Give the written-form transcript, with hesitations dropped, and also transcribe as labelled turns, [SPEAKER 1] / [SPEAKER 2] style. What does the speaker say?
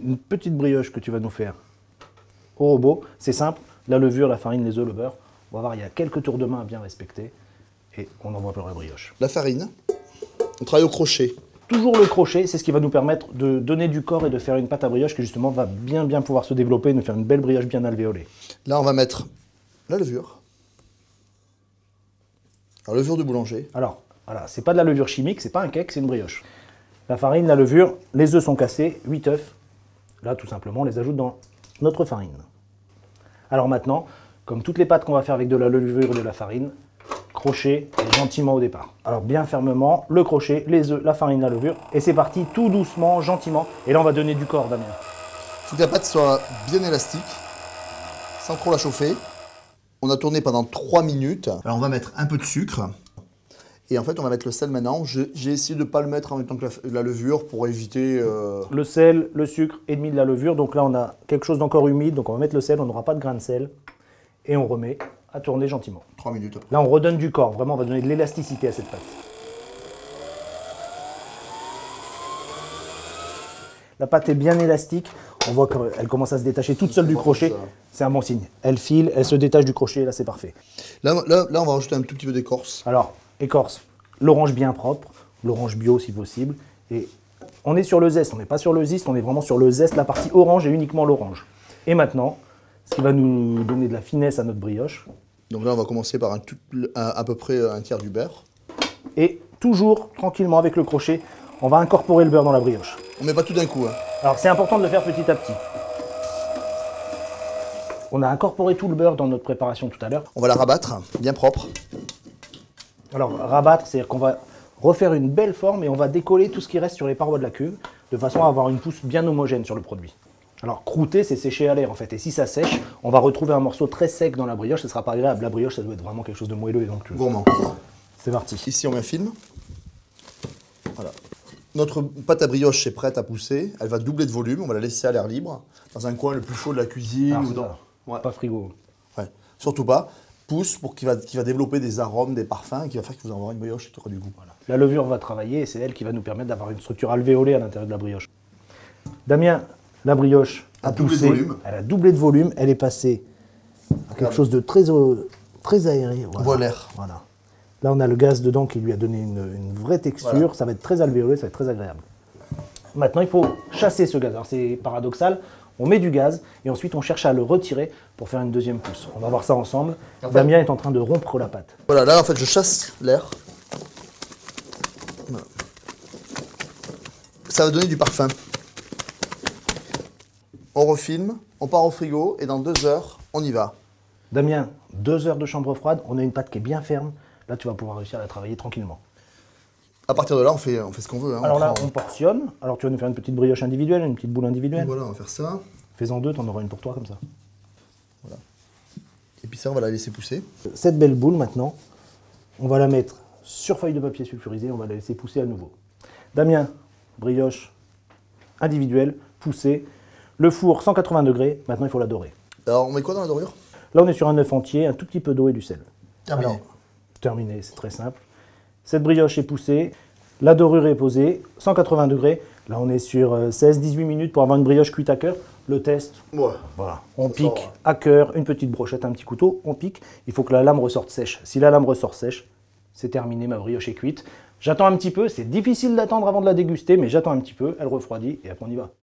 [SPEAKER 1] une petite brioche que tu vas nous faire au robot. C'est simple, la levure, la farine, les œufs, le beurre. On va voir, il y a quelques tours de main à bien respecter. Et on envoie pour la brioche.
[SPEAKER 2] La farine, on travaille au crochet.
[SPEAKER 1] Toujours le crochet, c'est ce qui va nous permettre de donner du corps et de faire une pâte à brioche qui justement va bien pouvoir se développer et nous faire une belle brioche bien alvéolée.
[SPEAKER 2] Là, on va mettre la levure. Alors, levure de boulanger.
[SPEAKER 1] Alors, voilà, c'est pas de la levure chimique, c'est pas un cake, c'est une brioche. La farine, la levure, les œufs sont cassés, 8 œufs. Là, tout simplement, on les ajoute dans notre farine. Alors maintenant, comme toutes les pâtes qu'on va faire avec de la levure et de la farine, crochet gentiment au départ. Alors bien fermement, le crochet, les œufs, la farine, la levure, et c'est parti, tout doucement, gentiment. Et là, on va donner du corps, Damien.
[SPEAKER 2] Il faut que la pâte soit bien élastique, sans trop la chauffer. On a tourné pendant 3 minutes. Alors on va mettre un peu de sucre. Et en fait, on va mettre le sel maintenant. J'ai essayé de ne pas le mettre en même temps que la levure pour éviter...
[SPEAKER 1] Le sel, le sucre et demi de la levure. Donc là, on a quelque chose d'encore humide. Donc on va mettre le sel, on n'aura pas de grain de sel. Et on remet à tourner gentiment.
[SPEAKER 2] 3 minutes après.
[SPEAKER 1] Là, on redonne du corps. Vraiment, on va donner de l'élasticité à cette pâte. La pâte est bien élastique. On voit qu'elle commence à se détacher toute seule du crochet. C'est un bon signe. Elle file, elle se détache du crochet. Là, c'est parfait.
[SPEAKER 2] Là, on va rajouter un tout petit peu d'écorce.
[SPEAKER 1] Alors, écorce, l'orange bien propre, l'orange bio si possible. Et on est sur le zeste, on n'est pas sur le zeste, on est vraiment sur le zeste, la partie orange et uniquement l'orange. Et maintenant, ce qui va nous donner de la finesse à notre brioche.
[SPEAKER 2] Donc là, on va commencer par à peu près un tiers du beurre.
[SPEAKER 1] Et toujours, tranquillement, avec le crochet, on va incorporer le beurre dans la brioche.
[SPEAKER 2] On ne met pas tout d'un coup. Hein.
[SPEAKER 1] Alors, c'est important de le faire petit à petit. On a incorporé tout le beurre dans notre préparation tout à l'heure.
[SPEAKER 2] On va la rabattre, bien propre.
[SPEAKER 1] Alors, rabattre, c'est-à-dire qu'on va refaire une belle forme et on va décoller tout ce qui reste sur les parois de la cuve, de façon à avoir une pousse bien homogène sur le produit. Alors, croûter, c'est sécher à l'air en fait. Et si ça sèche, on va retrouver un morceau très sec dans la brioche. Ce ne sera pas agréable. La brioche, ça doit être vraiment quelque chose de moelleux et donc
[SPEAKER 2] gourmand.
[SPEAKER 1] C'est parti.
[SPEAKER 2] Ici, on met un film. Voilà. Notre pâte à brioche est prête à pousser. Elle va doubler de volume. On va la laisser à l'air libre, dans un coin le plus chaud de la cuisine.
[SPEAKER 1] Alors,
[SPEAKER 2] ou dans...
[SPEAKER 1] Ouais. Pas frigo.
[SPEAKER 2] Ouais. Surtout pas. Pousse pour qu'il va développer des arômes, des parfums, qui va faire que vous allez avoir une brioche qui aura du goût. Voilà.
[SPEAKER 1] La levure va travailler et c'est elle qui va nous permettre d'avoir une structure alvéolée à l'intérieur de la brioche. Damien, la brioche a poussé, elle a doublé de volume, elle est passée à quelque chose de très aéré.
[SPEAKER 2] On voit l'air.
[SPEAKER 1] Voilà. Là, on a le gaz dedans qui lui a donné une vraie texture. Voilà. Ça va être très alvéolé, ça va être très agréable. Maintenant, il faut chasser ce gaz. Alors, c'est paradoxal. On met du gaz et ensuite on cherche à le retirer pour faire une deuxième pousse. On va voir ça ensemble. En fait, Damien est en train de rompre la pâte.
[SPEAKER 2] Voilà, là en fait je chasse l'air. Voilà. Ça va donner du parfum. On refilme, on part au frigo et dans 2 heures, on y va.
[SPEAKER 1] Damien, 2 heures de chambre froide, on a une pâte qui est bien ferme. Là, tu vas pouvoir réussir à la travailler tranquillement.
[SPEAKER 2] À partir de là, on fait ce qu'on veut. Hein.
[SPEAKER 1] Alors là, on portionne. Alors tu vas nous faire une petite brioche individuelle, une petite boule individuelle.
[SPEAKER 2] Voilà, on va faire ça.
[SPEAKER 1] Fais-en 2, tu en auras une pour toi comme ça.
[SPEAKER 2] Voilà. Et puis ça, on va la laisser pousser.
[SPEAKER 1] Cette belle boule maintenant, on va la mettre sur feuille de papier sulfurisé, on va la laisser pousser à nouveau. Damien, brioche individuelle, poussée. Le four 180 degrés, maintenant il faut la dorer.
[SPEAKER 2] Alors on met quoi dans la dorure?
[SPEAKER 1] Là on est sur un œuf entier, un tout petit peu d'eau et du sel.
[SPEAKER 2] Terminé.
[SPEAKER 1] Alors, terminé, c'est très simple. Cette brioche est poussée, la dorure est posée, 180 degrés. Là, on est sur 16-18 minutes pour avoir une brioche cuite à cœur. Le test,
[SPEAKER 2] ouais.
[SPEAKER 1] Voilà. On pique à cœur, une petite brochette, un petit couteau, on pique. Il faut que la lame ressorte sèche. Si la lame ressort sèche, c'est terminé, ma brioche est cuite. J'attends un petit peu, c'est difficile d'attendre avant de la déguster, mais j'attends un petit peu, elle refroidit et après on y va.